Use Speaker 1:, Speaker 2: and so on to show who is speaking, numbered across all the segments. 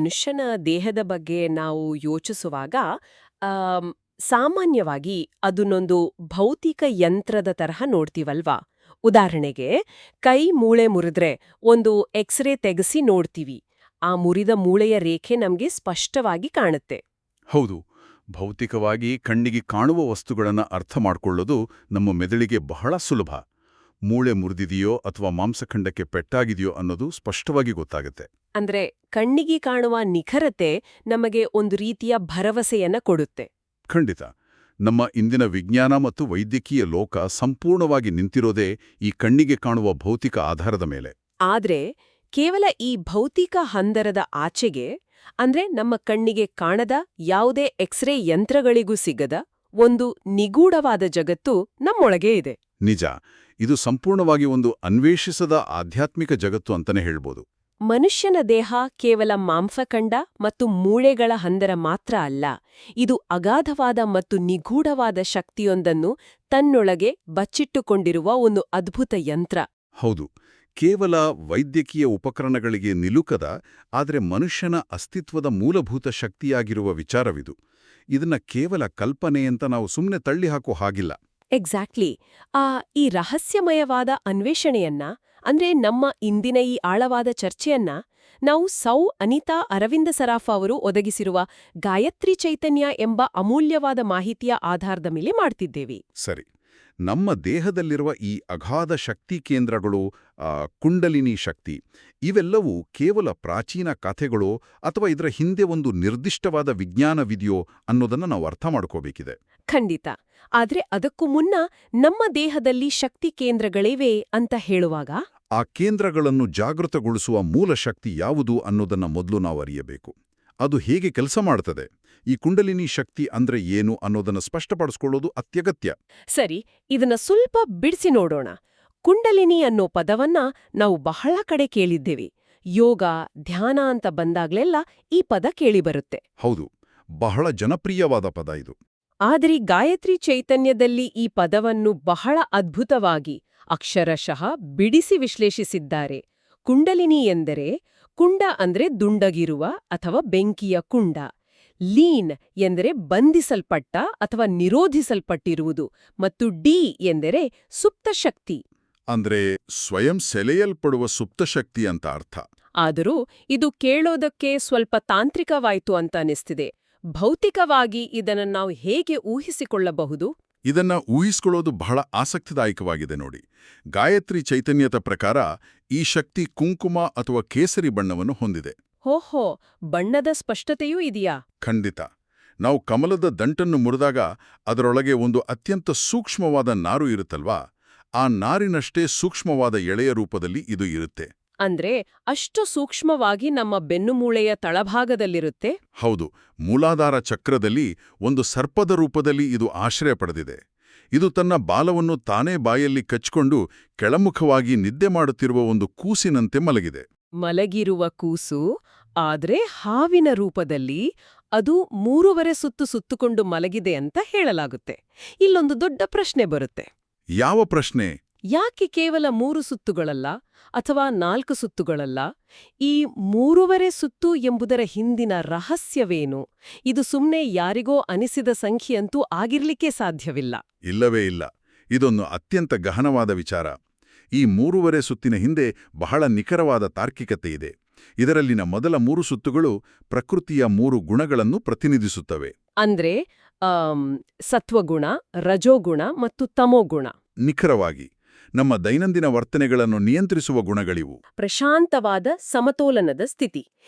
Speaker 1: ಮನುಷ್ಯನ ದೇಹದ ಬಗ್ಗೆ ನಾವು ಯೋಚಿಸುವಾಗ ಆಮ್, ಸಾಮಾನ್ಯವಾಗಿ ಅದನ್ನೊಂದು ಭೌತಿಕ ಯಂತ್ರದ ತರಹ ನೋಡ್ತೀವಲ್ವಾ. ಉದಾಹರಣೆಗೆ, ಕೈ ಮೂಳೆ ಮುರಿದ್ರೆ ಒಂದು ಎಕ್ಸ್ರೇ ತೆಗೆಸಿ ನೋಡ್ತೀವಿ. ಆ ಮುರಿದ ಮೂಳೆಯ ರೇಖೆ ನಮ್ಗೆ ಸ್ಪಷ್ಟವಾಗಿ ಕಾಣುತ್ತೆ.
Speaker 2: ಹೌದು. ಭೌತಿಕವಾಗಿ ಕಣ್ಣಿಗೆ ಕಾಣುವ ವಸ್ತುಗಳನ್ನು ಅರ್ಥ ಮಾಡ್ಕೊಳ್ಳೋದು ನಮ್ಮ ಮೆದುಳಿಗೆ ಬಹಳ ಸುಲಭ. ಮೂಳೆ ಮುರಿದಿದೆಯೋ ಅಥವಾ ಮಾಂಸಖಂಡಕ್ಕೆ ಪೆಟ್ಟಾಗಿದೆಯೋ ಅನ್ನೋದು ಸ್ಪಷ್ಟವಾಗಿ ಗೊತ್ತಾಗುತ್ತೆ.
Speaker 1: ಅಂದ್ರೆ ಕಣ್ಣಿಗೆ ಕಾಣುವ ನಿಖರತೆ ನಮಗೆ ಒಂದು ರೀತಿಯ ಭರವಸೆಯನ್ನ ಕೊಡುತ್ತೆ.
Speaker 2: ಖಂಡಿತ. ನಮ್ಮ ಇಂದಿನ ವಿಜ್ಞಾನ ಮತ್ತು ವೈದ್ಯಕೀಯ ಲೋಕ ಸಂಪೂರ್ಣವಾಗಿ ನಿಂತಿರೋದೇ ಈ ಕಣ್ಣಿಗೆ ಕಾಣುವ ಭೌತಿಕ ಆಧಾರದ ಮೇಲೆ.
Speaker 1: ಆದ್ರೆ ಕೇವಲ ಈ ಭೌತಿಕ ಹಂದರದ ಆಚೆಗೆ, ಅಂದ್ರೆ ನಮ್ಮ ಕಣ್ಣಿಗೆ ಕಾಣದ ಯಾವುದೇ ಎಕ್ಸ್ರೇ ಯಂತ್ರಗಳಿಗೂ ಸಿಗದ ಒಂದು ನಿಗೂಢವಾದ ಜಗತ್ತು ನಮ್ಮೊಳಗೇ ಇದೆ.
Speaker 2: ನಿಜ. ಇದು ಸಂಪೂರ್ಣವಾಗಿ ಒಂದು ಅನ್ವೇಷಿಸದ ಆಧ್ಯಾತ್ಮಿಕ ಜಗತ್ತು ಅಂತಾನೆ ಹೇಳ್ಬೋದು.
Speaker 1: ಮನುಷ್ಯನ ದೇಹ ಕೇವಲ ಮಾಂಸಖಂಡ ಮತ್ತು ಮೂಳೆಗಳ ಹಂದರ ಮಾತ್ರ ಅಲ್ಲ. ಇದು ಅಗಾಧವಾದ ಮತ್ತು ನಿಗೂಢವಾದ ಶಕ್ತಿಯೊಂದನ್ನು ತನ್ನೊಳಗೆ ಬಚ್ಚಿಟ್ಟುಕೊಂಡಿರುವ ಒಂದು ಅದ್ಭುತ ಯಂತ್ರ.
Speaker 2: ಹೌದು. ಕೇವಲ ವೈದ್ಯಕೀಯ ಉಪಕರಣಗಳಿಗೆ ನಿಲುಕದ, ಆದರೆ ಮನುಷ್ಯನ ಅಸ್ತಿತ್ವದ ಮೂಲಭೂತ ಶಕ್ತಿಯಾಗಿರುವ ವಿಚಾರವಿದು. ಇದನ್ನ ಕೇವಲ ಕಲ್ಪನೆಯಂತ ನಾವು ಸುಮ್ಮನೆ ತಳ್ಳಿಹಾಕೋ ಹಾಗಿಲ್ಲ.
Speaker 1: ಎಕ್ಸಾಕ್ಟ್ಲಿ. ಈ ರಹಸ್ಯಮಯವಾದ ಅನ್ವೇಷಣೆಯನ್ನ, ಅಂದ್ರೆ ನಮ್ಮ ಇಂದಿನ ಈ ಆಳವಾದ ಚರ್ಚೆಯನ್ನ ನಾವು ಅನಿತಾ ಅರವಿಂದ ಸರಾಫ ಅವರು ಒದಗಿಸಿರುವ ಗಾಯತ್ರಿ ಚೈತನ್ಯ ಎಂಬ ಅಮೂಲ್ಯವಾದ ಮಾಹಿತಿಯ ಆಧಾರದ ಮೇಲೆ ಮಾಡ್ತಿದ್ದೇವೆ.
Speaker 2: ಸರಿ. ನಮ್ಮ ದೇಹದಲ್ಲಿರುವ ಈ ಅಗಾಧ ಶಕ್ತಿ ಕೇಂದ್ರಗಳು, ಕುಂಡಲಿನಿ ಶಕ್ತಿ, ಇವೆಲ್ಲವೂ ಕೇವಲ ಪ್ರಾಚೀನ ಕಥೆಗಳೋ ಅಥವಾ ಇದರ ಹಿಂದೆ ಒಂದು ನಿರ್ದಿಷ್ಟವಾದ ವಿಜ್ಞಾನವಿದೆಯೋ ಅನ್ನೋದನ್ನು ನಾವು ಅರ್ಥ ಮಾಡ್ಕೋಬೇಕಿದೆ.
Speaker 1: ಖಂಡಿತ. ಆದ್ರೆ ಅದಕ್ಕೂ ಮುನ್ನ ನಮ್ಮ ದೇಹದಲ್ಲಿ ಶಕ್ತಿ ಕೇಂದ್ರಗಳಿವೆ ಅಂತ ಹೇಳುವಾಗ,
Speaker 2: ಆ ಕೇಂದ್ರಗಳನ್ನು ಜಾಗೃತಗೊಳಿಸುವ ಮೂಲ ಶಕ್ತಿ ಯಾವುದು ಅನ್ನೋದನ್ನ ಮೊದಲು ನಾವು ಅರಿಯಬೇಕು. ಅದು ಹೇಗೆ ಕೆಲಸ ಮಾಡ್ತದೆ, ಈ ಕುಂಡಲಿನಿ ಶಕ್ತಿ ಅಂದ್ರೆ ಏನು ಅನ್ನೋದನ್ನು ಸ್ಪಷ್ಟಪಡಿಸ್ಕೊಳ್ಳೋದು ಅತ್ಯಗತ್ಯ.
Speaker 1: ಸರಿ, ಇದನ್ನ ಸ್ವಲ್ಪ ಬಿಡಿಸಿ ನೋಡೋಣ. ಕುಂಡಲಿನಿ ಅನ್ನೋ ಪದವನ್ನ ನಾವು ಬಹಳ ಕಡೆ ಕೇಳಿದ್ದೇವೆ. ಯೋಗ, ಧ್ಯಾನ ಅಂತ ಬಂದಾಗ್ಲೆಲ್ಲ ಈ ಪದ ಕೇಳಿಬರುತ್ತೆ.
Speaker 2: ಹೌದು, ಬಹಳ ಜನಪ್ರಿಯವಾದ ಪದ ಇದು.
Speaker 1: ಆದರೆ ಗಾಯತ್ರಿ ಚೈತನ್ಯದಲ್ಲಿ ಈ ಪದವನ್ನು ಬಹಳ ಅದ್ಭುತವಾಗಿ, ಅಕ್ಷರಶಃ ಬಿಡಿಸಿ ವಿಶ್ಲೇಷಿಸಿದ್ದಾರೆ. ಕುಂಡಲಿನಿ ಎಂದರೆ, ಕುಂಡ ಅಂದ್ರೆ ದುಂಡಗಿರುವ ಅಥವಾ ಬೆಂಕಿಯ ಕುಂಡ. ಲೀನ್ ಎಂದರೆ ಬಂಧಿಸಲ್ಪಟ್ಟ ಅಥವಾ ನಿರೋಧಿಸಲ್ಪಟ್ಟಿರುವುದು, ಮತ್ತು ಡಿ ಎಂದರೆ ಸುಪ್ತ ಶಕ್ತಿ.
Speaker 2: ಅಂದ್ರೆ ಸ್ವಯಂ ಸೆಳೆಯಲ್ಪಡುವ ಸುಪ್ತಶಕ್ತಿ ಅಂತ ಅರ್ಥ.
Speaker 1: ಆದರೂ ಇದು ಕೇಳೋದಕ್ಕೆ ಸ್ವಲ್ಪ ತಾಂತ್ರಿಕವಾಯ್ತು ಅಂತ ಅನಿಸ್ತಿದೆ. ಭೌತಿಕವಾಗಿ ಇದನ್ನು ನಾವು ಹೇಗೆ ಊಹಿಸಿಕೊಳ್ಳಬಹುದು?
Speaker 2: ಇದನ್ನ ಊಹಿಸಿಕೊಳ್ಳೋದು ಬಹಳ ಆಸಕ್ತಿದಾಯಕವಾಗಿದೆ ನೋಡಿ. ಗಾಯತ್ರಿ ಚೈತನ್ಯದ ಪ್ರಕಾರ ಈ ಶಕ್ತಿ ಕುಂಕುಮ ಅಥವಾ ಕೇಸರಿ ಬಣ್ಣವನ್ನು ಹೊಂದಿದೆ.
Speaker 1: ಓಹೋ, ಬಣ್ಣದ ಸ್ಪಷ್ಟತೆಯೂ ಇದೆಯಾ?
Speaker 2: ಖಂಡಿತ. ನಾವು ಕಮಲದ ದಂಟನ್ನು ಮುರಿದಾಗ ಅದರೊಳಗೆ ಒಂದು ಅತ್ಯಂತ ಸೂಕ್ಷ್ಮವಾದ ನಾರು ಇರುತ್ತಲ್ವಾ, ಆ ನಾರಿನಷ್ಟೇ ಸೂಕ್ಷ್ಮವಾದ ಎಳೆಯ ರೂಪದಲ್ಲಿ ಇದು ಇರುತ್ತೆ.
Speaker 1: ಅಂದ್ರೆ ಅಷ್ಟು ಸೂಕ್ಷ್ಮವಾಗಿ ನಮ್ಮ ಬೆನ್ನುಮೂಳೆಯ ತಳಭಾಗದಲ್ಲಿರುತ್ತೆ?
Speaker 2: ಹೌದು. ಮೂಲಾಧಾರ ಚಕ್ರದಲ್ಲಿ ಒಂದು ಸರ್ಪದ ರೂಪದಲ್ಲಿ ಇದು ಆಶ್ರಯ ಪಡೆದಿದೆ. ಇದು ತನ್ನ ಬಾಲವನ್ನು ತಾನೇ ಬಾಯಲ್ಲಿ ಕಚ್ಕೊಂಡು ಕೆಳಮುಖವಾಗಿ ನಿದ್ದೆ ಮಾಡುತ್ತಿರುವ ಒಂದು ಕೂಸಿನಂತೆ ಮಲಗಿದೆ.
Speaker 1: ಮಲಗಿರುವ ಕೂಸು, ಆದ್ರೆ ಹಾವಿನ ರೂಪದಲ್ಲಿ ಅದು 3.5 ಸುತ್ತು ಸುತ್ತುಕೊಂಡು ಮಲಗಿದೆ ಅಂತ ಹೇಳಲಾಗುತ್ತೆ. ಇಲ್ಲೊಂದು ದೊಡ್ಡ ಪ್ರಶ್ನೆ ಬರುತ್ತೆ.
Speaker 2: ಯಾವ ಪ್ರಶ್ನೆ?
Speaker 1: ಯಾಕೆ ಕೇವಲ 3 ಸುತ್ತುಗಳಲ್ಲ ಅಥವಾ 4 ಸುತ್ತುಗಳಲ್ಲ? ಈ 3.5 ಸುತ್ತು ಎಂಬುದರ ಹಿಂದಿನ ರಹಸ್ಯವೇನು? ಇದು ಸುಮ್ನೆ ಯಾರಿಗೋ ಅನಿಸಿದ ಸಂಖ್ಯೆಯಂತೂ ಆಗಿರ್ಲಿಕ್ಕೆ ಸಾಧ್ಯವಿಲ್ಲ.
Speaker 2: ಇಲ್ಲವೇ ಇಲ್ಲ. ಇದೊಂದು ಅತ್ಯಂತ ಗಹನವಾದ ವಿಚಾರ. ಈ 3.5 ಸುತ್ತಿನ ಹಿಂದೆ ಬಹಳ ನಿಖರವಾದ ತಾರ್ಕಿಕತೆ ಇದೆ. ಇದರಲ್ಲಿನ ಮೊದಲ 3 ಸುತ್ತುಗಳು ಪ್ರಕೃತಿಯ 3 ಗುಣಗಳನ್ನು ಪ್ರತಿನಿಧಿಸುತ್ತವೆ.
Speaker 1: ಅಂದ್ರೆ ಸತ್ವಗುಣ, ರಜೋಗುಣ ಮತ್ತು ತಮೋಗುಣ.
Speaker 2: ನಿಖರವಾಗಿ ನಮ್ಮ ದೈನಂದಿನ ವರ್ತನೆಗಳನ್ನು ನಿಯಂತ್ರಿಸುವ ಗುಣಗಳಿವು.
Speaker 1: ಪ್ರಶಾಂತವಾದ ಸಮತೋಲನದ ಸ್ಥಿತಿ.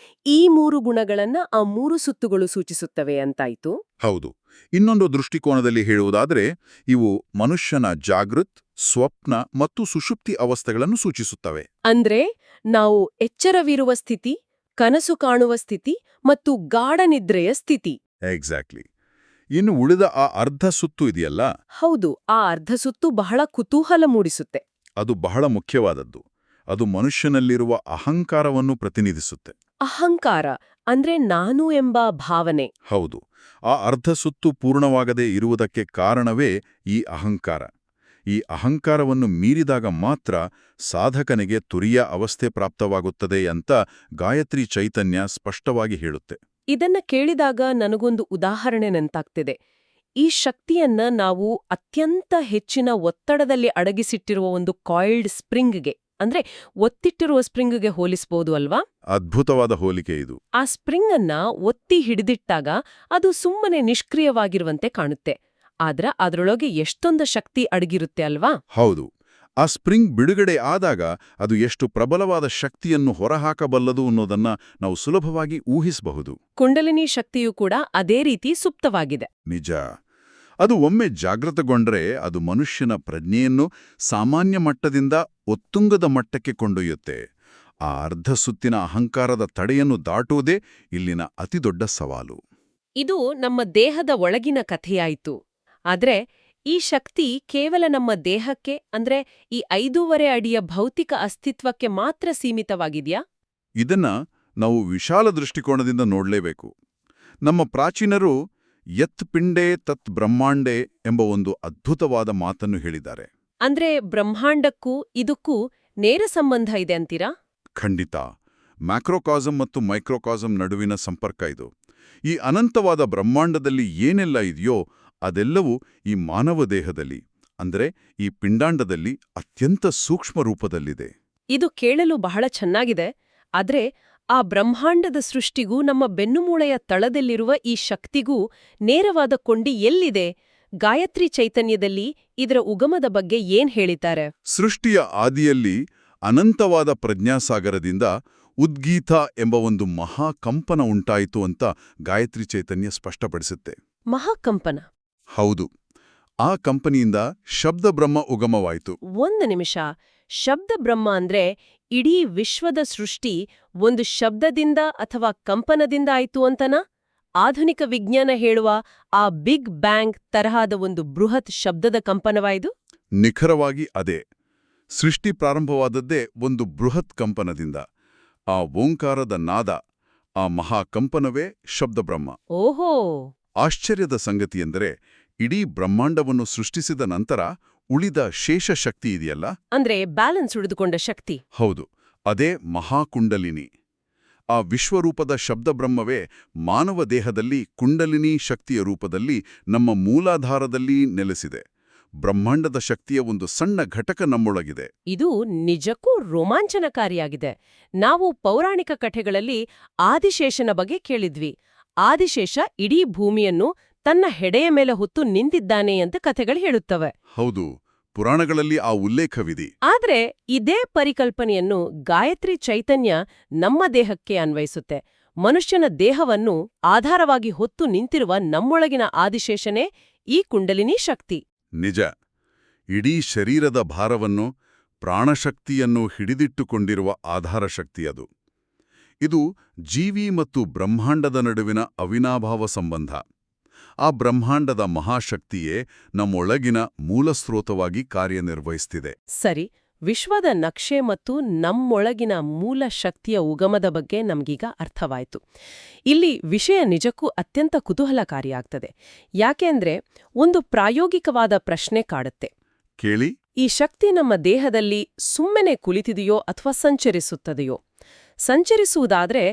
Speaker 1: ಈ 3 ಗುಣಗಳನ್ನ ಆ 3 ಸುತ್ತುಗಳು ಸೂಚಿಸುತ್ತವೆ ಅಂತಾಯ್ತು.
Speaker 2: ಹೌದು. ಇನ್ನೊಂದು ದೃಷ್ಟಿಕೋನದಲ್ಲಿ ಹೇಳುವುದಾದರೆ ಇವು ಮನುಷ್ಯನ ಜಾಗೃತ್, ಸ್ವಪ್ನ ಮತ್ತು ಸುಷುಪ್ತಿ ಅವಸ್ಥೆಗಳನ್ನು ಸೂಚಿಸುತ್ತವೆ.
Speaker 1: ಅಂದ್ರೆ ನಾವು ಎಚ್ಚರವಿರುವ ಸ್ಥಿತಿ, ಕನಸು ಕಾಣುವ ಸ್ಥಿತಿ ಮತ್ತು ಗಾಢನಿದ್ರೆಯ ಸ್ಥಿತಿ.
Speaker 2: ಎಕ್ಸಾಕ್ಟ್ಲಿ. ಇನ್ನು ಉಳಿದ ಆ ಅರ್ಧ ಸುತ್ತು ಇದೆಯಲ್ಲ?
Speaker 1: ಹೌದು, ಆ ಅರ್ಧ ಸುತ್ತು ಬಹಳ ಕುತೂಹಲ ಮೂಡಿಸುತ್ತೆ.
Speaker 2: ಅದು ಬಹಳ ಮುಖ್ಯವಾದದ್ದು. ಅದು ಮನುಷ್ಯನಲ್ಲಿರುವ ಅಹಂಕಾರವನ್ನು ಪ್ರತಿನಿಧಿಸುತ್ತೆ.
Speaker 1: ಅಹಂಕಾರ ಅಂದ್ರೆ ನಾನು ಎಂಬ ಭಾವನೆ.
Speaker 2: ಹೌದು. ಆ ಅರ್ಧ ಸುತ್ತು ಪೂರ್ಣವಾಗದೇ ಇರುವುದಕ್ಕೆ ಕಾರಣವೇ ಈ ಅಹಂಕಾರ. ಈ ಅಹಂಕಾರವನ್ನು ಮೀರಿದಾಗ ಮಾತ್ರ ಸಾಧಕನಿಗೆ ತುರಿಯ ಅವಸ್ಥೆ ಪ್ರಾಪ್ತವಾಗುತ್ತದೆ ಅಂತ ಗಾಯತ್ರಿ ಚೈತನ್ಯ ಸ್ಪಷ್ಟವಾಗಿ ಹೇಳುತ್ತೆ.
Speaker 1: ಇದನ್ನ ಕೇಳಿದಾಗ ನನಗೊಂದು ಉದಾಹರಣೆ ನೆನಪಾಗ್ತಿದೆ. ಈ ಶಕ್ತಿಯನ್ನ ನಾವು ಅತ್ಯಂತ ಹೆಚ್ಚಿನ ಒತ್ತಡದಲ್ಲಿ ಅಡಗಿಸಿಟ್ಟಿರುವ ಒಂದು ಕಾಯಿಲ್ಡ್ ಸ್ಪ್ರಿಂಗ್ಗೆ, ಅಂದ್ರೆ ಒತ್ತಿಟ್ಟಿರುವ ಸ್ಪ್ರಿಂಗ್ಗೆ ಹೋಲಿಸಬಹುದು ಅಲ್ವಾ?
Speaker 2: ಅದ್ಭುತವಾದ ಹೋಲಿಕೆ ಇದು.
Speaker 1: ಆ ಸ್ಪ್ರಿಂಗ್ ಅನ್ನ ಒತ್ತಿ ಹಿಡಿದಿಟ್ಟಾಗ ಅದು ಸುಮ್ಮನೆ ನಿಷ್ಕ್ರಿಯವಾಗಿರುವಂತೆ ಕಾಣುತ್ತೆ. ಆದ್ರ ಅದರೊಳಗೆ ಎಷ್ಟೊಂದು ಶಕ್ತಿ ಅಡಗಿರುತ್ತೆ ಅಲ್ವಾ?
Speaker 2: ಹೌದು. ಆ ಸ್ಪ್ರಿಂಗ್ ಬಿಡುಗಡೆ ಆದಾಗ ಅದು ಎಷ್ಟು ಪ್ರಬಲವಾದ ಶಕ್ತಿಯನ್ನು ಹೊರಹಾಕಬಲ್ಲದು ಅನ್ನೋದನ್ನ ನಾವು ಸುಲಭವಾಗಿ ಊಹಿಸಬಹುದು.
Speaker 1: ಕುಂಡಲಿನಿ ಶಕ್ತಿಯೂ ಕೂಡ ಅದೇ ರೀತಿ ಸುಪ್ತವಾಗಿದೆ.
Speaker 2: ನಿಜ. ಅದು ಒಮ್ಮೆ ಜಾಗೃತಗೊಂಡ್ರೆ ಅದು ಮನುಷ್ಯನ ಪ್ರಜ್ಞೆಯನ್ನು ಸಾಮಾನ್ಯ ಮಟ್ಟದಿಂದ ಉತ್ತುಂಗದ ಮಟ್ಟಕ್ಕೆ ಕೊಂಡೊಯ್ಯುತ್ತೆ. ಆ ಅರ್ಧ ಸುತ್ತಿನ ಅಹಂಕಾರದ ತಡೆಯನ್ನು ದಾಟುವುದೇ ಇಲ್ಲಿನ ಅತಿದೊಡ್ಡ ಸವಾಲು.
Speaker 1: ಇದು ನಮ್ಮ ದೇಹದ ಒಳಗಿನ ಕಥೆಯಾಯಿತು. ಆದ್ರೆ ಈ ಶಕ್ತಿ ಕೇವಲ ನಮ್ಮ ದೇಹಕ್ಕೆ, ಅಂದ್ರೆ ಈ 5.5 ಅಡಿಯ ಭೌತಿಕ ಅಸ್ತಿತ್ವಕ್ಕೆ ಮಾತ್ರ ಸೀಮಿತವಾಗಿದೆಯಾ?
Speaker 2: ಇದನ್ನ ನಾವು ವಿಶಾಲ ದೃಷ್ಟಿಕೋನದಿಂದ ನೋಡಲೇಬೇಕು. ನಮ್ಮ ಪ್ರಾಚೀನರು ಯತ್ ಪಿಂಡೇ ತತ್ ಬ್ರಹ್ಮಾಂಡೇ ಎಂಬ ಒಂದು ಅದ್ಭುತವಾದ ಮಾತನ್ನು ಹೇಳಿದ್ದಾರೆ.
Speaker 1: ಅಂದ್ರೆ ಬ್ರಹ್ಮಾಂಡಕ್ಕೂ ಇದಕ್ಕೂ ನೇರ ಸಂಬಂಧ ಇದೆ ಅಂತೀರಾ?
Speaker 2: ಖಂಡಿತ. ಮ್ಯಾಕ್ರೋಕಾಸಮ್ ಮತ್ತು ಮೈಕ್ರೋಕಾಸಮ್ ನಡುವಿನ ಸಂಪರ್ಕ ಇದು. ಈ ಅನಂತವಾದ ಬ್ರಹ್ಮಾಂಡದಲ್ಲಿ ಏನೆಲ್ಲ ಇದೆಯೋ ಅದೆಲ್ಲವೂ ಈ ಮಾನವ ದೇಹದಲ್ಲಿ, ಅಂದ್ರೆ ಈ ಪಿಂಡಾಂಡದಲ್ಲಿ ಅತ್ಯಂತ ಸೂಕ್ಷ್ಮ ರೂಪದಲ್ಲಿದೆ.
Speaker 1: ಇದು ಕೇಳಲು ಬಹಳ ಚೆನ್ನಾಗಿದೆ. ಆದ್ರೆ ಆ ಬ್ರಹ್ಮಾಂಡದ ಸೃಷ್ಟಿಗೂ ನಮ್ಮ ಬೆನ್ನುಮೂಳೆಯ ತಳದಲ್ಲಿರುವ ಈ ಶಕ್ತಿಗೂ ನೇರವಾದ ಕೊಂಡಿ ಎಲ್ಲಿದೆ? ಗಾಯತ್ರಿ ಚೈತನ್ಯದಲ್ಲಿ ಇದರ ಉಗಮದ ಬಗ್ಗೆ ಏನ್ ಹೇಳಿದ್ದಾರೆ?
Speaker 2: ಸೃಷ್ಟಿಯ ಆದಿಯಲ್ಲಿ ಅನಂತವಾದ ಪ್ರಜ್ಞಾಸಾಗರದಿಂದ ಉದ್ಗೀತ ಎಂಬ ಒಂದು ಮಹಾಕಂಪನ ಉಂಟಾಯಿತು ಅಂತ ಗಾಯತ್ರಿ ಚೈತನ್ಯ ಸ್ಪಷ್ಟಪಡಿಸುತ್ತೆ.
Speaker 1: ಮಹಾಕಂಪನ?
Speaker 2: ಹೌದು. ಆ ಕಂಪನಿಯಿಂದ ಶಬ್ದ ಬ್ರಹ್ಮ ಉಗಮವಾಯಿತು.
Speaker 1: ಒಂದು ನಿಮಿಷ. ಶಬ್ದ ಬ್ರಹ್ಮ ಅಂದ್ರೆ ಇಡೀ ವಿಶ್ವದ ಸೃಷ್ಟಿ ಒಂದು ಶಬ್ದದಿಂದ ಅಥವಾ ಕಂಪನದಿಂದ ಆಯ್ತು ಅಂತನಾ? ಆಧುನಿಕ ವಿಜ್ಞಾನ ಹೇಳುವ ಆ ಬಿಗ್ ಬ್ಯಾಂಗ್ ತರಹದ ಒಂದು ಬೃಹತ್ ಶಬ್ದದ ಕಂಪನವಾಯ್ದು?
Speaker 2: ನಿಖರವಾಗಿ ಅದೇ. ಸೃಷ್ಟಿ ಪ್ರಾರಂಭವಾದದ್ದೇ ಒಂದು ಬೃಹತ್ ಕಂಪನದಿಂದ. ಆ ಓಂಕಾರದ ನಾದ, ಆ ಮಹಾಕಂಪನವೇ ಶಬ್ದಬ್ರಹ್ಮ.
Speaker 1: ಓಹೋ!
Speaker 2: ಆಶ್ಚರ್ಯದ ಸಂಗತಿಯೆಂದರೆ ಇಡೀ ಬ್ರಹ್ಮಾಂಡವನ್ನು ಸೃಷ್ಟಿಸಿದ ನಂತರ ಉಳಿದ ಶೇಷ ಶಕ್ತಿ ಇದೆಯಲ್ಲ,
Speaker 1: ಅಂದ್ರೆ ಬ್ಯಾಲೆನ್ಸ್ ಉಳಿದುಕೊಂಡ ಶಕ್ತಿ.
Speaker 2: ಹೌದು, ಅದೇ ಮಹಾಕುಂಡಲಿನಿ. ಆ ವಿಶ್ವರೂಪದ ಶಬ್ದಬ್ರಹ್ಮವೇ ಮಾನವ ದೇಹದಲ್ಲಿ ಕುಂಡಲಿನಿ ಶಕ್ತಿಯ ರೂಪದಲ್ಲಿ ನಮ್ಮ ಮೂಲಾಧಾರದಲ್ಲಿ ನೆಲೆಸಿದೆ. ಬ್ರಹ್ಮಾಂಡದ ಶಕ್ತಿಯ ಒಂದು ಸಣ್ಣ ಘಟಕ ನಮ್ಮೊಳಗಿದೆ.
Speaker 1: ಇದು ನಿಜಕ್ಕೂ ರೋಮಾಂಚನಕಾರಿಯಾಗಿದೆ. ನಾವು ಪೌರಾಣಿಕ ಕಥೆಗಳಲ್ಲಿ ಆದಿಶೇಷನ ಬಗ್ಗೆ ಕೇಳಿದ್ವಿ. ಆದಿಶೇಷ ಇಡೀ ಭೂಮಿಯನ್ನು ತನ್ನ ಹೆಡೆಯ ಮೇಲೆ ಹೊತ್ತು ನಿಂತಿದ್ದಾನೆ ಅಂತ ಕಥೆಗಳು ಹೇಳುತ್ತವೆ.
Speaker 2: ಹೌದು, ಪುರಾಣಗಳಲ್ಲಿ ಆ ಉಲ್ಲೇಖವಿದೆ.
Speaker 1: ಆದ್ರೆ ಇದೇ ಪರಿಕಲ್ಪನೆಯನ್ನು ಗಾಯತ್ರಿ ಚೈತನ್ಯ ನಮ್ಮ ದೇಹಕ್ಕೆ ಅನ್ವಯಿಸುತ್ತೆ. ಮನುಷ್ಯನ ದೇಹವನ್ನು ಆಧಾರವಾಗಿ ಹೊತ್ತು ನಿಂತಿರುವ ನಮ್ಮೊಳಗಿನ ಆದಿಶೇಷನೇ ಈ ಕುಂಡಲಿನಿ ಶಕ್ತಿ.
Speaker 2: ನಿಜ. ಇಡೀ ಶರೀರದ ಭಾರವನ್ನು, ಪ್ರಾಣಶಕ್ತಿಯನ್ನು ಹಿಡಿದಿಟ್ಟುಕೊಂಡಿರುವ ಆಧಾರ ಶಕ್ತಿಯದು. ಇದು ಜೀವಿ ಮತ್ತು ಬ್ರಹ್ಮಾಂಡದ ನಡುವಿನ ಅವಿನಾಭಾವ ಸಂಬಂಧ. ಆ ಬ್ರಹ್ಮಾಂಡದ ಮಹಾಶಕ್ತಿಯೇ ನಮ್ಮೊಳಗಿನ ಮೂಲಸ್ರೋತವಾಗಿ ಕಾರ್ಯನಿರ್ವಹಿಸ್ತಿದೆ.
Speaker 1: ಸರಿ, ವಿಶ್ವದ ನಕ್ಷೆ ಮತ್ತು ನಮ್ಮೊಳಗಿನ ಮೂಲ ಶಕ್ತಿಯ ಉಗಮದ ಬಗ್ಗೆ ನಮ್ಗೀಗ ಅರ್ಥವಾಯಿತು. ಇಲ್ಲಿ ವಿಷಯ ನಿಜಕ್ಕೂ ಅತ್ಯಂತ ಕುತೂಹಲಕಾರಿಯಾಗ್ತದೆ. ಯಾಕೆಂದ್ರೆ ಒಂದು ಪ್ರಾಯೋಗಿಕವಾದ ಪ್ರಶ್ನೆ ಕಾಡುತ್ತೆ.
Speaker 2: ಕೇಳಿ.
Speaker 1: ಈ ಶಕ್ತಿ ನಮ್ಮ ದೇಹದಲ್ಲಿ ಸುಮ್ಮನೆ ಕುಳಿತಿದೆಯೋ ಅಥವಾ ಸಂಚರಿಸುತ್ತದೆಯೋ? ಸಂಚರಿಸುವುದಾದ್ರೆ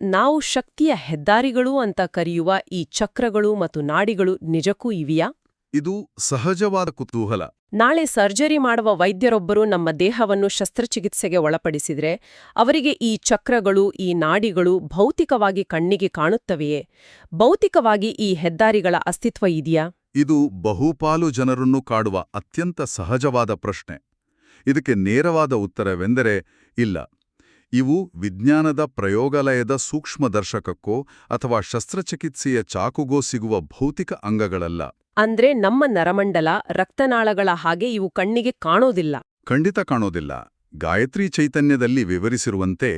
Speaker 1: ನಾವು ಶಕ್ತಿಯ ಹೆದ್ದಾರಿಗಳು ಅಂತ ಕರೆಯುವ ಈ ಚಕ್ರಗಳು ಮತ್ತು ನಾಡಿಗಳು ನಿಜಕ್ಕೂ ಇವೆಯಾ?
Speaker 2: ಇದು ಸಹಜವಾದ ಕುತೂಹಲ.
Speaker 1: ನಾಳೆ ಸರ್ಜರಿ ಮಾಡುವ ವೈದ್ಯರೊಬ್ಬರು ನಮ್ಮ ದೇಹವನ್ನು ಶಸ್ತ್ರಚಿಕಿತ್ಸೆಗೆ ಒಳಪಡಿಸಿದ್ರೆ ಅವರಿಗೆ ಈ ಚಕ್ರಗಳು, ಈ ನಾಡಿಗಳು ಭೌತಿಕವಾಗಿ ಕಣ್ಣಿಗೆ ಕಾಣುತ್ತವೆಯೇ? ಭೌತಿಕವಾಗಿ ಈ ಹೆದ್ದಾರಿಗಳ ಅಸ್ತಿತ್ವ ಇದೆಯಾ?
Speaker 2: ಇದು ಬಹುಪಾಲು ಜನರನ್ನು ಕಾಡುವ ಅತ್ಯಂತ ಸಹಜವಾದ ಪ್ರಶ್ನೆ. ಇದಕ್ಕೆ ನೇರವಾದ ಉತ್ತರವೆಂದರೆ ಇಲ್ಲ. ಇವು ವಿಜ್ಞಾನದ ಪ್ರಯೋಗಾಲಯದ ಸೂಕ್ಷ್ಮದರ್ಶಕಕ್ಕೋ ಅಥವಾ ಶಸ್ತ್ರಚಿಕಿತ್ಸೆಯ ಚಾಕುಗೋ ಸಿಗುವ ಭೌತಿಕ ಅಂಗಗಳಲ್ಲ.
Speaker 1: ಅಂದ್ರೆ ನಮ್ಮ ನರಮಂಡಲ, ರಕ್ತನಾಳಗಳ ಹಾಗೆ ಇವು ಕಣ್ಣಿಗೆ ಕಾಣೋದಿಲ್ಲ.
Speaker 2: ಖಂಡಿತ ಕಾಣೋದಿಲ್ಲ. ಗಾಯತ್ರಿ ಚೈತನ್ಯದಲ್ಲಿ ವಿವರಿಸಿರುವಂತೆ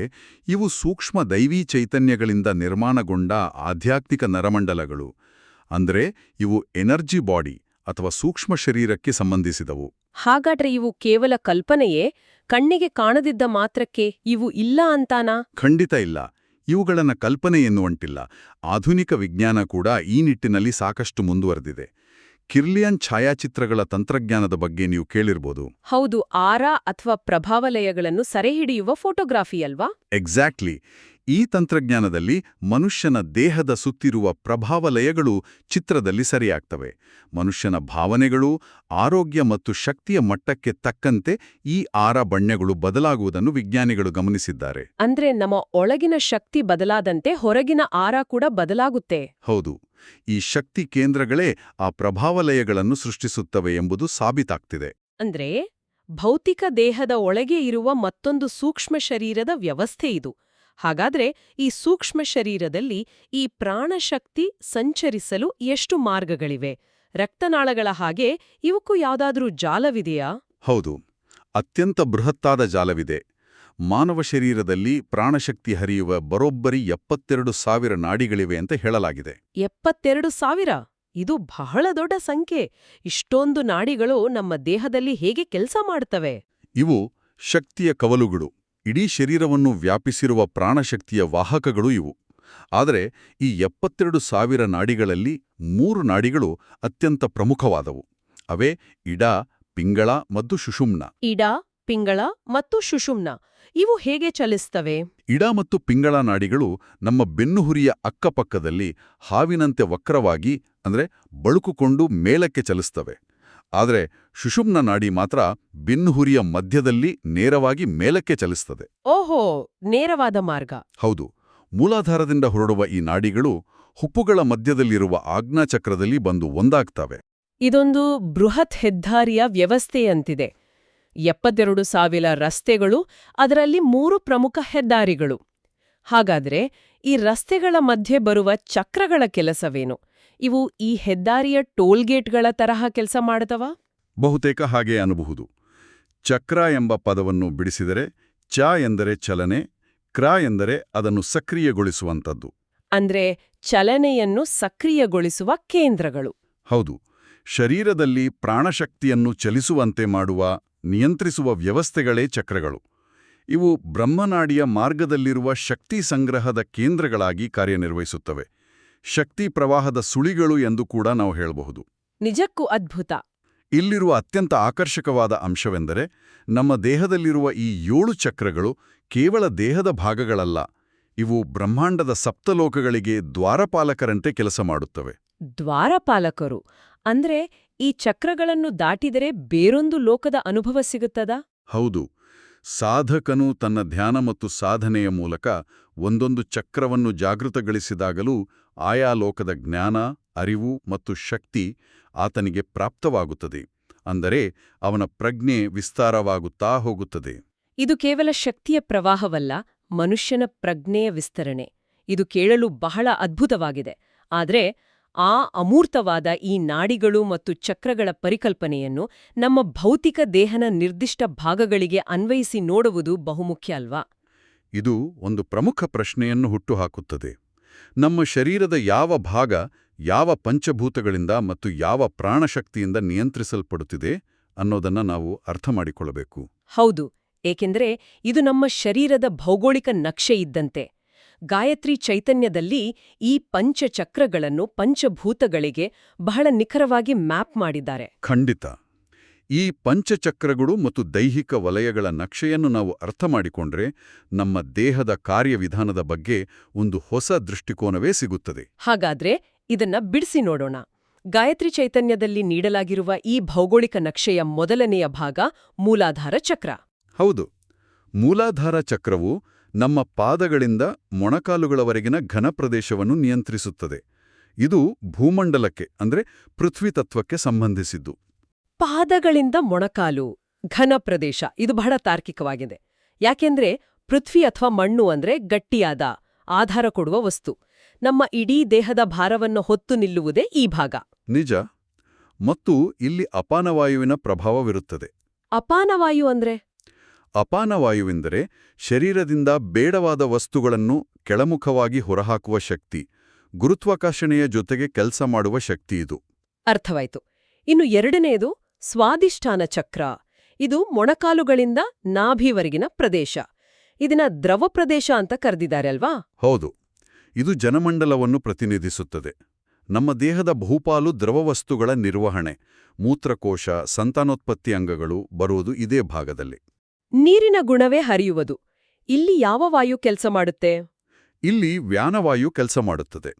Speaker 2: ಇವು ಸೂಕ್ಷ್ಮ ದೈವೀ ಚೈತನ್ಯಗಳಿಂದ ನಿರ್ಮಾಣಗೊಂಡ ಆಧ್ಯಾತ್ಮಿಕ ನರಮಂಡಲಗಳು. ಅಂದ್ರೆ ಇವು ಎನರ್ಜಿ ಬಾಡಿ ಅಥವಾ ಸೂಕ್ಷ್ಮ ಶರೀರಕ್ಕೆ ಸಂಬಂಧಿಸಿದವು.
Speaker 1: ಹಾಗಾದ್ರೆ ಇವು ಕೇವಲ ಕಲ್ಪನೆಯೇ? ಕಣ್ಣಿಗೆ ಕಾಣದಿದ್ದ ಮಾತ್ರಕ್ಕೆ ಇವು ಇಲ್ಲ ಅಂತಾನಾ?
Speaker 2: ಖಂಡಿತ ಇಲ್ಲ. ಇವುಗಳನ್ನ ಕಲ್ಪನೆ ಎನ್ನುವಂಟಿಲ್ಲ. ಆಧುನಿಕ ವಿಜ್ಞಾನ ಕೂಡ ಈ ನಿಟ್ಟಿನಲ್ಲಿ ಸಾಕಷ್ಟು ಮುಂದುವರೆದಿದೆ. ಕಿರ್ಲಿಯನ್ ಛಾಯಾಚಿತ್ರಗಳ ತಂತ್ರಜ್ಞಾನದ ಬಗ್ಗೆ ನೀವು ಕೇಳಿರ್ಬೋದು.
Speaker 1: ಹೌದು, ಆರ ಅಥವಾ ಪ್ರಭಾವಲಯಗಳನ್ನು ಸೆರೆಹಿಡಿಯುವ ಫೋಟೋಗ್ರಾಫಿ ಅಲ್ವಾ?
Speaker 2: ಎಕ್ಸಾಕ್ಟ್ಲಿ. ಈ ತಂತ್ರಜ್ಞಾನದಲ್ಲಿ ಮನುಷ್ಯನ ದೇಹದ ಸುತ್ತಿರುವ ಪ್ರಭಾವಲಯಗಳು ಚಿತ್ರದಲ್ಲಿ ಸರಿಯಾಗ್ತವೆ. ಮನುಷ್ಯನ ಭಾವನೆಗಳು, ಆರೋಗ್ಯ ಮತ್ತು ಶಕ್ತಿಯ ಮಟ್ಟಕ್ಕೆ ತಕ್ಕಂತೆ ಈ ಆರ ಬಣ್ಣಗಳು ಬದಲಾಗುವುದನ್ನು ವಿಜ್ಞಾನಿಗಳು ಗಮನಿಸಿದ್ದಾರೆ.
Speaker 1: ಅಂದ್ರೆ ನಮ್ಮ ಒಳಗಿನ ಶಕ್ತಿ ಬದಲಾದಂತೆ ಹೊರಗಿನ ಆರ ಕೂಡ ಬದಲಾಗುತ್ತೆ.
Speaker 2: ಹೌದು, ಈ ಶಕ್ತಿ ಕೇಂದ್ರಗಳೇ ಆ ಪ್ರಭಾವಲಯಗಳನ್ನು ಸೃಷ್ಟಿಸುತ್ತವೆ ಎಂಬುದು ಸಾಬೀತಾಗ್ತಿದೆ.
Speaker 1: ಅಂದ್ರೆ ಭೌತಿಕ ದೇಹದ ಒಳಗೆ ಇರುವ ಮತ್ತೊಂದು ಸೂಕ್ಷ್ಮ ಶರೀರದ ವ್ಯವಸ್ಥೆ ಇದು. ಹಾಗಾದ್ರೆ ಈ ಸೂಕ್ಷ್ಮ ಶರೀರದಲ್ಲಿ ಈ ಪ್ರಾಣಶಕ್ತಿ ಸಂಚರಿಸಲು ಎಷ್ಟು ಮಾರ್ಗಗಳಿವೆ? ರಕ್ತನಾಳಗಳ ಹಾಗೆ ಇವಕ್ಕೂ ಯಾವುದಾದ್ರೂ ಜಾಲವಿದೆಯಾ?
Speaker 2: ಹೌದು, ಅತ್ಯಂತ ಬೃಹತ್ತಾದ ಜಾಲವಿದೆ. ಮಾನವ ಶರೀರದಲ್ಲಿ ಪ್ರಾಣಶಕ್ತಿ ಹರಿಯುವ ಬರೋಬ್ಬರಿ 72,000 ನಾಡಿಗಳಿವೆ ಅಂತ ಹೇಳಲಾಗಿದೆ.
Speaker 1: 72,000? ಇದು ಬಹಳ ದೊಡ್ಡ ಸಂಖ್ಯೆ. ಇಷ್ಟೊಂದು ನಾಡಿಗಳು ನಮ್ಮ ದೇಹದಲ್ಲಿ ಹೇಗೆ ಕೆಲಸ ಮಾಡ್ತವೆ?
Speaker 2: ಇವು ಶಕ್ತಿಯ ಕವಲುಗಳು, ಇಡೀ ಶರೀರವನ್ನು ವ್ಯಾಪಿಸಿರುವ ಪ್ರಾಣಶಕ್ತಿಯ ವಾಹಕಗಳು ಇವು. ಆದರೆ ಈ 72,000 ನಾಡಿಗಳಲ್ಲಿ 3 ನಾಡಿಗಳು ಅತ್ಯಂತ ಪ್ರಮುಖವಾದವು. ಅವೇ ಇಡ, ಪಿಂಗಳ ಮತ್ತು ಸುಷುಮ್ನ.
Speaker 1: ಇಡ, ಪಿಂಗಳ ಮತ್ತು ಸುಷುಮ್ನ ಇವು ಹೇಗೆ ಚಲಿಸ್ತವೆ?
Speaker 2: ಇಡ ಮತ್ತು ಪಿಂಗಳ ನಾಡಿಗಳು ನಮ್ಮ ಬೆನ್ನುಹುರಿಯ ಅಕ್ಕಪಕ್ಕದಲ್ಲಿ ಹಾವಿನಂತೆ ವಕ್ರವಾಗಿ ಅಂದ್ರೆ ಬಳುಕುಕೊಂಡು ಮೇಲಕ್ಕೆ ಚಲಿಸ್ತವೆ. ಆದರೆ ಸುಷುಮ್ನ ನಾಡಿ ಮಾತ್ರ ಬೆನ್ನುಹುರಿಯ ಮಧ್ಯದಲ್ಲಿ ನೇರವಾಗಿ ಮೇಲಕ್ಕೆ ಚಲಿಸ್ತದೆ.
Speaker 1: ಓಹೋ, ನೇರವಾದ ಮಾರ್ಗ.
Speaker 2: ಹೌದು, ಮೂಲಾಧಾರದಿಂದ ಹೊರಡುವ ಈ ನಾಡಿಗಳು ಹುಪ್ಪುಗಳ ಮಧ್ಯದಲ್ಲಿರುವ ಆಜ್ಞಾಚಕ್ರದಲ್ಲಿ ಬಂದು ಒಂದಾಗ್ತವೆ.
Speaker 1: ಇದೊಂದು ಬೃಹತ್ ಹೆದ್ದಾರಿಯ ವ್ಯವಸ್ಥೆಯಂತಿದೆ. 72,000 ರಸ್ತೆಗಳು, ಅದರಲ್ಲಿ 3 ಪ್ರಮುಖ ಹೆದ್ದಾರಿಗಳು. ಹಾಗಾದ್ರೆ ಈ ರಸ್ತೆಗಳ ಮಧ್ಯೆ ಬರುವ ಚಕ್ರಗಳ ಕೆಲಸವೇನು? ಇವು ಈ ಹೆದ್ದಾರಿಯ ಟೋಲ್ಗೇಟ್ಗಳ ತರಹ ಕೆಲಸ ಮಾಡ್ತವಾ?
Speaker 2: ಬಹುತೇಕ ಹಾಗೆ ಅನ್ನಬಹುದು. ಚಕ್ರ ಎಂಬ ಪದವನ್ನು ಬಿಡಿಸಿದರೆ ಚ ಎಂದರೆ ಚಲನೆ, ಕ್ರ ಎಂದರೆ ಅದನ್ನು ಸಕ್ರಿಯಗೊಳಿಸುವಂಥದ್ದು.
Speaker 1: ಅಂದ್ರೆ ಚಲನೆಯನ್ನು ಸಕ್ರಿಯಗೊಳಿಸುವ ಕೇಂದ್ರಗಳು.
Speaker 2: ಹೌದು, ಶರೀರದಲ್ಲಿ ಪ್ರಾಣಶಕ್ತಿಯನ್ನು ಚಲಿಸುವಂತೆ ಮಾಡುವ, ನಿಯಂತ್ರಿಸುವ ವ್ಯವಸ್ಥೆಗಳೇ ಚಕ್ರಗಳು. ಇವು ಬ್ರಹ್ಮನಾಡಿಯ ಮಾರ್ಗದಲ್ಲಿರುವ ಶಕ್ತಿ ಸಂಗ್ರಹದ ಕೇಂದ್ರಗಳಾಗಿ ಕಾರ್ಯನಿರ್ವಹಿಸುತ್ತವೆ. ಶಕ್ತಿ ಪ್ರವಾಹದ ಸುಳಿಗಳು ಎಂದು ಕೂಡ ನಾವು ಹೇಳಬಹುದು.
Speaker 1: ನಿಜಕ್ಕೂ ಅದ್ಭುತ.
Speaker 2: ಇಲ್ಲಿರುವ ಅತ್ಯಂತ ಆಕರ್ಷಕವಾದ ಅಂಶವೆಂದರೆ ನಮ್ಮ ದೇಹದಲ್ಲಿರುವ ಈ 7 ಚಕ್ರಗಳು ಕೇವಲ ದೇಹದ ಭಾಗಗಳಲ್ಲ. ಇವು ಬ್ರಹ್ಮಾಂಡದ ಸಪ್ತಲೋಕಗಳಿಗೆ ದ್ವಾರಪಾಲಕರಂತೆ ಕೆಲಸ ಮಾಡುತ್ತವೆ.
Speaker 1: ದ್ವಾರಪಾಲಕರು ಅಂದ್ರೆ ಈ ಚಕ್ರಗಳನ್ನು ದಾಟಿದರೆ ಬೇರೊಂದು ಲೋಕದ ಅನುಭವ ಸಿಗುತ್ತದಾ?
Speaker 2: ಹೌದು, ಸಾಧಕನು ತನ್ನ ಧ್ಯಾನ ಮತ್ತು ಸಾಧನೆಯ ಮೂಲಕ ಒಂದೊಂದು ಚಕ್ರವನ್ನು ಜಾಗೃತಗೊಳಿಸಿದಾಗಲೂ ಆಯಾ ಲೋಕದ ಜ್ಞಾನ, ಅರಿವು ಮತ್ತು ಶಕ್ತಿ ಆತನಿಗೆ ಪ್ರಾಪ್ತವಾಗುತ್ತದೆ. ಅಂದರೆ ಅವನ ಪ್ರಜ್ಞೆ ವಿಸ್ತಾರವಾಗುತ್ತಾ ಹೋಗುತ್ತದೆ.
Speaker 1: ಇದು ಕೇವಲ ಶಕ್ತಿಯ ಪ್ರವಾಹವಲ್ಲ, ಮನುಷ್ಯನ ಪ್ರಜ್ಞೆಯ ವಿಸ್ತರಣೆ. ಇದು ಕೇಳಲು ಬಹಳ ಅದ್ಭುತವಾಗಿದೆ. ಆದರೆ ಆ ಅಮೂರ್ತವಾದ ಈ ನಾಡಿಗಳು ಮತ್ತು ಚಕ್ರಗಳ ಪರಿಕಲ್ಪನೆಯನ್ನು ನಮ್ಮ ಭೌತಿಕ ದೇಹನ ನಿರ್ದಿಷ್ಟ ಭಾಗಗಳಿಗೆ ಅನ್ವಯಿಸಿ ನೋಡುವುದು ಬಹುಮುಖ್ಯ ಅಲ್ವಾ?
Speaker 2: ಇದು ಒಂದು ಪ್ರಮುಖ ಪ್ರಶ್ನೆಯನ್ನು ಹುಟ್ಟುಹಾಕುತ್ತದೆ. ನಮ್ಮ ಶರೀರದ ಯಾವ ಭಾಗ ಯಾವ ಪಂಚಭೂತಗಳಿಂದ ಮತ್ತು ಯಾವ ಪ್ರಾಣಶಕ್ತಿಯಿಂದ ನಿಯಂತ್ರಿಸಲ್ಪಡುತ್ತಿದೆ ಅನ್ನೋದನ್ನ ನಾವು ಅರ್ಥ ಮಾಡಿಕೊಳ್ಳಬೇಕು.
Speaker 1: ಹೌದು, ಏಕೆಂದರೆ ಇದು ನಮ್ಮ ಶರೀರದ ಭೌಗೋಳಿಕ ನಕ್ಷೆ ಇದ್ದಂತೆ. ಗಾಯತ್ರಿ ಚೈತನ್ಯದಲ್ಲಿ ಈ ಪಂಚಚಕ್ರಗಳನ್ನು ಪಂಚಭೂತಗಳಿಗೆ ಬಹಳ ನಿಖರವಾಗಿ ಮ್ಯಾಪ್ ಮಾಡಿದ್ದಾರೆ.
Speaker 2: ಖಂಡಿತ. ಈ ಪಂಚಚಕ್ರಗಳು ಮತ್ತು ದೈಹಿಕ ವಲಯಗಳ ನಕ್ಷೆಯನ್ನು ನಾವು ಅರ್ಥ ಮಾಡಿಕೊಂಡ್ರೆ ನಮ್ಮ ದೇಹದ ಕಾರ್ಯವಿಧಾನದ ಬಗ್ಗೆ ಒಂದು ಹೊಸ ದೃಷ್ಟಿಕೋನವೇ ಸಿಗುತ್ತದೆ.
Speaker 1: ಹಾಗಾದ್ರೆ ಇದನ್ನ ಬಿಡಿಸಿ ನೋಡೋಣ. ಗಾಯತ್ರಿ ಚೈತನ್ಯದಲ್ಲಿ ನೀಡಲಾಗಿರುವ ಈ ಭೌಗೋಳಿಕ ನಕ್ಷೆಯ ಮೊದಲನೆಯ ಭಾಗ ಮೂಲಾಧಾರ ಚಕ್ರ.
Speaker 2: ಹೌದು, ಮೂಲಾಧಾರ ಚಕ್ರವು ನಮ್ಮ ಪಾದಗಳಿಂದ ಮೊಣಕಾಲುಗಳವರೆಗಿನ ಘನ ಪ್ರದೇಶವನ್ನು ನಿಯಂತ್ರಿಸುತ್ತದೆ. ಇದು ಭೂಮಂಡಲಕ್ಕೆ ಅಂದ್ರೆ ಪೃಥ್ವಿ ತತ್ವಕ್ಕೆ ಸಂಬಂಧಿಸಿದ್ದು.
Speaker 1: ಪಾದಗಳಿಂದ ಮೊಣಕಾಲು, ಘನ ಪ್ರದೇಶ, ಇದು ಬಹಳ ತಾರ್ಕಿಕವಾಗಿದೆ. ಯಾಕೆಂದ್ರೆ ಪೃಥ್ವಿ ಅಥವಾ ಮಣ್ಣು ಅಂದ್ರೆ ಗಟ್ಟಿಯಾದ, ಆಧಾರ ಕೊಡುವ ವಸ್ತು. ನಮ್ಮ ಇಡೀ ದೇಹದ ಭಾರವನ್ನು ಹೊತ್ತು ನಿಲ್ಲುವುದೇ ಈ ಭಾಗ.
Speaker 2: ನಿಜ. ಮತ್ತು ಇಲ್ಲಿ ಅಪಾನವಾಯುವಿನ ಪ್ರಭಾವವಿರುತ್ತದೆ.
Speaker 1: ಅಪಾನವಾಯು ಅಂದ್ರೆ?
Speaker 2: ಅಪಾನವಾಯುವೆಂದರೆ ಶರೀರದಿಂದ ಬೇಡವಾದ ವಸ್ತುಗಳನ್ನು ಕೆಳಮುಖವಾಗಿ ಹೊರಹಾಕುವ ಶಕ್ತಿ. ಗುರುತ್ವಾಕರ್ಷಣೆಯ ಜೊತೆಗೆ ಕೆಲಸ ಮಾಡುವ ಶಕ್ತಿ ಇದು.
Speaker 1: ಅರ್ಥವಾಯ್ತು. ಇನ್ನು ಎರಡನೆಯದು ಸ್ವಾದಿಷ್ಠಾನ ಚಕ್ರ. ಇದು ಮೊಣಕಾಲುಗಳಿಂದ ನಾಭಿವರೆಗಿನ ಪ್ರದೇಶ. ಇದನ್ನ ದ್ರವ ಪ್ರದೇಶ ಅಂತ ಕರೆದಿದ್ದಾರೆ ಅಲ್ವಾ?
Speaker 2: ಹೌದು, ಇದು ಜನಮಂಡಲವನ್ನು ಪ್ರತಿನಿಧಿಸುತ್ತದೆ. ನಮ್ಮ ದೇಹದ ಬಹುಪಾಲು ದ್ರವವಸ್ತುಗಳ ನಿರ್ವಹಣೆ, ಮೂತ್ರಕೋಶ, ಸಂತಾನೋತ್ಪತ್ತಿ ಅಂಗಗಳು ಬರುವುದು ಇದೇ ಭಾಗದಲ್ಲಿ.
Speaker 1: ನೀರಿನ ಗುಣವೇ ಹರಿಯುವುದು. ಇಲ್ಲಿ ಯಾವ ವಾಯು ಕೆಲಸ ಮಾಡುತ್ತೆ?
Speaker 2: ಇಲ್ಲಿ ವ್ಯಾನವಾಯು ಕೆಲಸ ಮಾಡುತ್ತದೆ.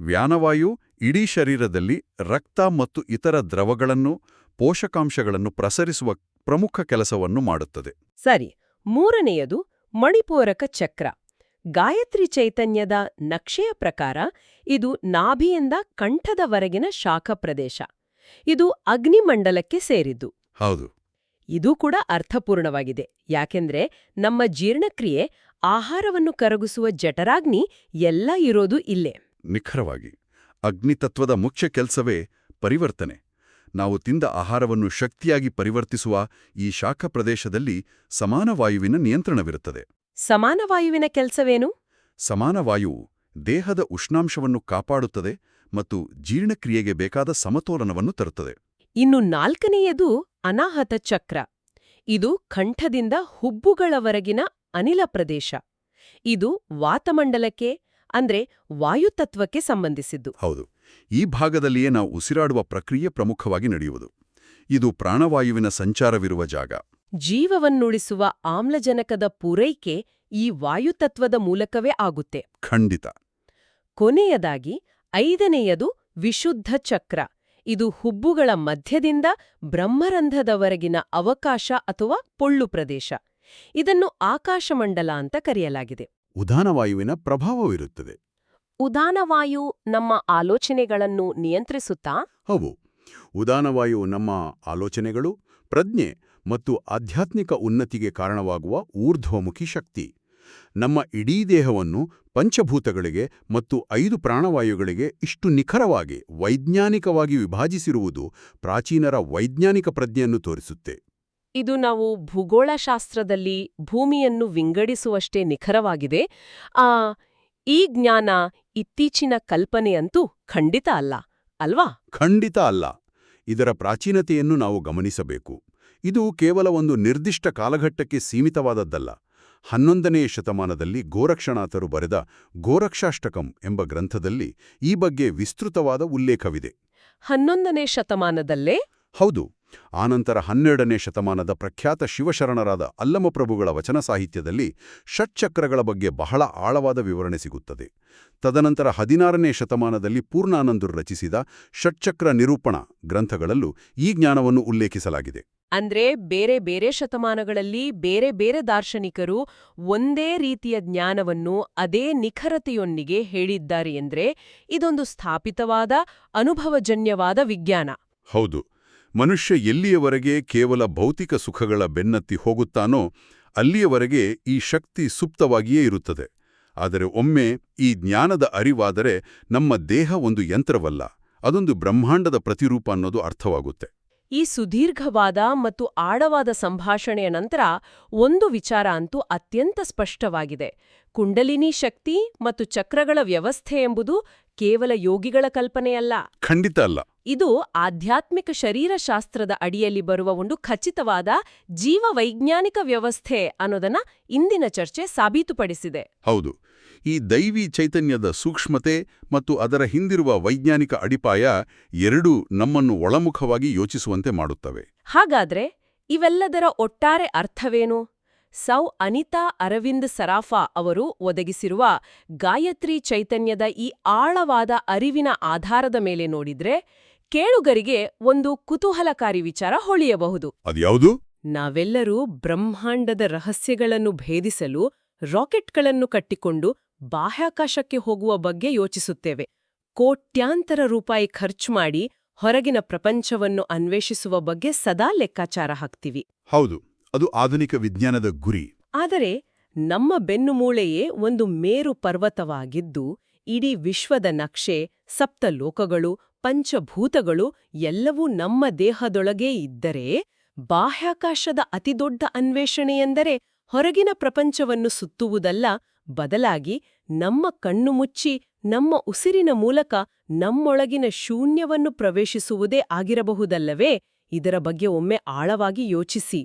Speaker 2: ವ್ಯಾನವಾಯು ಇಡೀ ಶರೀರದಲ್ಲಿ ರಕ್ತ ಮತ್ತು ಇತರ ದ್ರವಗಳನ್ನು, ಪೋಷಕಾಂಶಗಳನ್ನು ಪ್ರಸರಿಸುವ ಪ್ರಮುಖ ಕೆಲಸವನ್ನು ಮಾಡುತ್ತದೆ.
Speaker 1: ಸರಿ. ಮೂರನೆಯದು ಮಣಿಪೂರಕ ಚಕ್ರ. ಗಾಯತ್ರಿ ಚೈತನ್ಯದ ನಕ್ಷೆಯ ಪ್ರಕಾರ ಇದು ನಾಭಿಯಿಂದ ಕಂಠದವರೆಗಿನ ಶಾಖ ಪ್ರದೇಶ. ಇದು ಅಗ್ನಿಮಂಡಲಕ್ಕೆ ಸೇರಿದ್ದು.
Speaker 2: ಹೌದು.
Speaker 1: ಇದು ಕೂಡ ಅರ್ಥಪೂರ್ಣವಾಗಿದೆ. ಯಾಕೆಂದ್ರೆ ನಮ್ಮ ಜೀರ್ಣಕ್ರಿಯೆ, ಆಹಾರವನ್ನು ಕರಗಿಸುವ ಜಠರಾಗ್ನಿ ಎಲ್ಲ ಇರೋದು ಇಲ್ಲೇ.
Speaker 2: ನಿಖರವಾಗಿ. ಅಗ್ನಿತತ್ವದ ಮುಖ್ಯ ಕೆಲಸವೇ ಪರಿವರ್ತನೆ. ನಾವು ತಿಂದ ಆಹಾರವನ್ನು ಶಕ್ತಿಯಾಗಿ ಪರಿವರ್ತಿಸುವ ಈ ಶಾಖ ಪ್ರದೇಶದಲ್ಲಿ ಸಮಾನವಾಯುವಿನ ನಿಯಂತ್ರಣವಿರುತ್ತದೆ.
Speaker 1: ಸಮಾನವಾಯುವಿನ ಕೆಲಸವೇನು?
Speaker 2: ಸಮಾನವಾಯುವು ದೇಹದ ಉಷ್ಣಾಂಶವನ್ನು ಕಾಪಾಡುತ್ತದೆ ಮತ್ತು ಜೀರ್ಣಕ್ರಿಯೆಗೆ ಬೇಕಾದ ಸಮತೋಲನವನ್ನು ತರುತ್ತದೆ.
Speaker 1: ಇನ್ನು ನಾಲ್ಕನೆಯದು ಅನಾಹತ ಚಕ್ರ. ಇದು ಕಂಠದಿಂದ ಹುಬ್ಬುಗಳವರೆಗಿನ ಅನಿಲ ಪ್ರದೇಶ. ಇದು ವಾತಮಂಡಲಕ್ಕೆ ಅಂದ್ರೆ ವಾಯುತತ್ವಕ್ಕೆ ಸಂಬಂಧಿಸಿದ್ದು.
Speaker 2: ಹೌದು. ಈ ಭಾಗದಲ್ಲಿಯೇ ನಾವು ಉಸಿರಾಡುವ ಪ್ರಕ್ರಿಯೆ ಪ್ರಮುಖವಾಗಿ ನಡೆಯುವುದು. ಇದು ಪ್ರಾಣವಾಯುವಿನ ಸಂಚಾರವಿರುವ ಜಾಗ.
Speaker 1: ಜೀವವನ್ನುಳಿಸುವ ಆಮ್ಲಜನಕದ ಪೂರೈಕೆ ಈ ವಾಯುತತ್ವದ ಮೂಲಕವೇ ಆಗುತ್ತೆ.
Speaker 2: ಖಂಡಿತ.
Speaker 1: ಕೊನೆಯದಾಗಿ ಐದನೆಯದು ವಿಶುದ್ಧ ಚಕ್ರ. ಇದು ಹುಬ್ಬುಗಳ ಮಧ್ಯದಿಂದ ಬ್ರಹ್ಮರಂಧ್ರದವರೆಗಿನ ಅವಕಾಶ ಅಥವಾ ಪೊಳ್ಳು ಪ್ರದೇಶ. ಇದನ್ನು ಆಕಾಶಮಂಡಲ ಅಂತ ಕರೆಯಲಾಗಿದೆ.
Speaker 2: ಉದಾನವಾಯುವಿನ ಪ್ರಭಾವವಿರುತ್ತದೆ.
Speaker 1: ಉದಾನವಾಯು ನಮ್ಮ ಆಲೋಚನೆಗಳನ್ನು ನಿಯಂತ್ರಿಸುತ್ತಾ?
Speaker 2: ಹೌದು. ಉದಾನವಾಯು ನಮ್ಮ ಆಲೋಚನೆಗಳು, ಪ್ರಜ್ಞೆ ಮತ್ತು ಆಧ್ಯಾತ್ಮಿಕ ಉನ್ನತಿಗೆ ಕಾರಣವಾಗುವ ಊರ್ಧ್ವಮುಖಿ ಶಕ್ತಿ. ನಮ್ಮ ಇಡೀ ದೇಹವನ್ನು ಪಂಚಭೂತಗಳಿಗೆ ಮತ್ತು 5 ಪ್ರಾಣವಾಯುಗಳಿಗೆ ಇಷ್ಟು ನಿಖರವಾಗಿ, ವೈಜ್ಞಾನಿಕವಾಗಿ ವಿಭಾಜಿಸಿರುವುದು ಪ್ರಾಚೀನರ ವೈಜ್ಞಾನಿಕ ಪ್ರಜ್ಞೆಯನ್ನು ತೋರಿಸುತ್ತೆ.
Speaker 1: ಇದು ನಾವು ಭೂಗೋಳಶಾಸ್ತ್ರದಲ್ಲಿ ಭೂಮಿಯನ್ನು ವಿಂಗಡಿಸುವಷ್ಟೇ ನಿಖರವಾಗಿದೆ. ಈ ಜ್ಞಾನ ಇತ್ತೀಚಿನ ಕಲ್ಪನೆಯಂತೂ ಖಂಡಿತ ಅಲ್ಲ, ಅಲ್ವಾ?
Speaker 2: ಖಂಡಿತ ಅಲ್ಲ. ಇದರ ಪ್ರಾಚೀನತೆಯನ್ನು ನಾವು ಗಮನಿಸಬೇಕು. ಇದು ಕೇವಲ ಒಂದು ನಿರ್ದಿಷ್ಟ ಕಾಲಘಟ್ಟಕ್ಕೆ ಸೀಮಿತವಾದದ್ದಲ್ಲ. 11ನೇ ಶತಮಾನದಲ್ಲಿ ಗೋರಕ್ಷನಾಥರು ಬರೆದ ಗೋರಕ್ಷಾಷ್ಟಕಂ ಎಂಬ ಗ್ರಂಥದಲ್ಲಿ ಈ ಬಗ್ಗೆ ವಿಸ್ತೃತವಾದ ಉಲ್ಲೇಖವಿದೆ.
Speaker 1: 11ನೇ ಶತಮಾನದಲ್ಲೇ?
Speaker 2: ಹೌದು. ಆನಂತರ 12ನೇ ಶತಮಾನದ ಪ್ರಖ್ಯಾತ ಶಿವಶರಣರಾದ ಅಲ್ಲಮಪ್ರಭುಗಳ ವಚನ ಸಾಹಿತ್ಯದಲ್ಲಿ ಷಟ್ಚಕ್ರಗಳ ಬಗ್ಗೆ ಬಹಳ ಆಳವಾದ ವಿವರಣೆ ಸಿಗುತ್ತದೆ. ತದನಂತರ 16ನೇ ಶತಮಾನದಲ್ಲಿ ಪೂರ್ಣಾನಂದರು ರಚಿಸಿದ ಷಟ್ಚಕ್ರ ನಿರೂಪಣ ಗ್ರಂಥಗಳಲ್ಲೂ ಈ ಜ್ಞಾನವನ್ನು ಉಲ್ಲೇಖಿಸಲಾಗಿದೆ.
Speaker 1: ಅಂದ್ರೆ ಬೇರೆ ಬೇರೆ ಶತಮಾನಗಳಲ್ಲಿ ಬೇರೆ ಬೇರೆ ದಾರ್ಶನಿಕರು ಒಂದೇ ರೀತಿಯ ಜ್ಞಾನವನ್ನು ಅದೇ ನಿಖರತೆಯೊಂದಿಗೆ ಹೇಳಿದ್ದಾರೆ ಎಂದ್ರೆ ಇದೊಂದು ಸ್ಥಾಪಿತವಾದ ಅನುಭವಜನ್ಯವಾದ ವಿಜ್ಞಾನ.
Speaker 2: ಹೌದು. ಮನುಷ್ಯ ಎಲ್ಲಿಯವರೆಗೆ ಕೇವಲ ಭೌತಿಕ ಸುಖಗಳ ಬೆನ್ನತ್ತಿ ಹೋಗುತ್ತಾನೋ ಅಲ್ಲಿಯವರೆಗೆ ಈ ಶಕ್ತಿ ಸುಪ್ತವಾಗಿಯೇ ಇರುತ್ತದೆ. ಆದರೆ ಒಮ್ಮೆ ಈ ಜ್ಞಾನದ ಅರಿವಾದರೆ ನಮ್ಮ ದೇಹ ಒಂದು ಯಂತ್ರವಲ್ಲ, ಅದೊಂದು ಬ್ರಹ್ಮಾಂಡದ ಪ್ರತಿರೂಪ ಅನ್ನೋದು ಅರ್ಥವಾಗುತ್ತೆ.
Speaker 1: ಈ ಸುದೀರ್ಘವಾದ ಮತ್ತು ಆಳವಾದ ಸಂಭಾಷಣೆಯ ನಂತರ ಒಂದು ವಿಚಾರ ಅಂತೂ ಅತ್ಯಂತ ಸ್ಪಷ್ಟವಾಗಿದೆ. ಕುಂಡಲಿನಿ ಶಕ್ತಿ ಮತ್ತು ಚಕ್ರಗಳ ವ್ಯವಸ್ಥೆ ಎಂಬುದು ಕೇವಲ ಯೋಗಿಗಳ ಕಲ್ಪನೆಯಲ್ಲ.
Speaker 2: ಖಂಡಿತ ಅಲ್ಲ.
Speaker 1: ಇದು ಆಧ್ಯಾತ್ಮಿಕ ಶರೀರಶಾಸ್ತ್ರದ ಅಡಿಯಲ್ಲಿ ಬರುವ ಒಂದು ಖಚಿತವಾದ ಜೀವವೈಜ್ಞಾನಿಕ ವ್ಯವಸ್ಥೆ ಅನ್ನೋದನ್ನ ಇಂದಿನ ಚರ್ಚೆ ಸಾಬೀತುಪಡಿಸಿದೆ.
Speaker 2: ಹೌದು. ಈ ದೈವಿ ಚೈತನ್ಯದ ಸೂಕ್ಷ್ಮತೆ ಮತ್ತು ಅದರ ಹಿಂದಿರುವ ವೈಜ್ಞಾನಿಕ ಅಡಿಪಾಯ ಎರಡೂ ನಮ್ಮನ್ನು ಒಳಮುಖವಾಗಿ ಯೋಚಿಸುವಂತೆ ಮಾಡುತ್ತವೆ.
Speaker 1: ಹಾಗಾದ್ರೆ ಇವೆಲ್ಲದರ ಒಟ್ಟಾರೆ ಅರ್ಥವೇನು? ಸೌ ಅನಿತಾ ಅರವಿಂದ್ ಸರಾಫಾ ಅವರು ಒದಗಿಸಿರುವ ಗಾಯತ್ರಿ ಚೈತನ್ಯದ ಈ ಆಳವಾದ ಅರಿವಿನ ಆಧಾರದ ಮೇಲೆ ನೋಡಿದ್ರೆ ಕೇಳುಗರಿಗೆ ಒಂದು ಕುತೂಹಲಕಾರಿ ವಿಚಾರ ಹೊಳೆಯಬಹುದು.
Speaker 2: ಅದ್ಯಾವುದು?
Speaker 1: ನಾವೆಲ್ಲರೂ ಬ್ರಹ್ಮಾಂಡದ ರಹಸ್ಯಗಳನ್ನು ಭೇದಿಸಲು ರಾಕೆಟ್ಗಳನ್ನು ಕಟ್ಟಿಕೊಂಡು ಬಾಹ್ಯಾಕಾಶಕ್ಕೆ ಹೋಗುವ ಬಗ್ಗೆ ಯೋಚಿಸುತ್ತೇವೆ. ಕೋಟ್ಯಾಂತರ ರೂಪಾಯಿ ಖರ್ಚು ಮಾಡಿ ಹೊರಗಿನ ಪ್ರಪಂಚವನ್ನು ಅನ್ವೇಷಿಸುವ ಬಗ್ಗೆ ಸದಾ ಲೆಕ್ಕಾಚಾರ ಹಾಕ್ತೀವಿ.
Speaker 2: ಹೌದು, ಅದು ಆಧುನಿಕ ವಿಜ್ಞಾನದ ಗುರಿ.
Speaker 1: ಆದರೆ ನಮ್ಮ ಬೆನ್ನುಮೂಳೆಯೇ ಒಂದು ಮೇರು ಪರ್ವತವಾಗಿದ್ದು ಇಡೀ ವಿಶ್ವದ ನಕ್ಷೆ, ಸಪ್ತ ಲೋಕಗಳು, ಪಂಚಭೂತಗಳು ಎಲ್ಲವೂ ನಮ್ಮ ದೇಹದೊಳಗೇ ಇದ್ದರೆ ಬಾಹ್ಯಾಕಾಶದ ಅತಿದೊಡ್ಡ ಅನ್ವೇಷಣೆಯೆಂದರೆ ಹೊರಗಿನ ಪ್ರಪಂಚವನ್ನು ಸುತ್ತುವುದಲ್ಲ, ಬದಲಾಗಿ ನಮ್ಮ ಕಣ್ಣು ಮುಚ್ಚಿ ನಮ್ಮ ಉಸಿರಿನ ಮೂಲಕ ನಮ್ಮೊಳಗಿನ ಶೂನ್ಯವನ್ನು ಪ್ರವೇಶಿಸುವುದೇ ಆಗಿರಬಹುದಲ್ಲವೇ? ಇದರ ಬಗ್ಗೆ ಒಮ್ಮೆ ಆಳವಾಗಿ ಯೋಚಿಸಿ.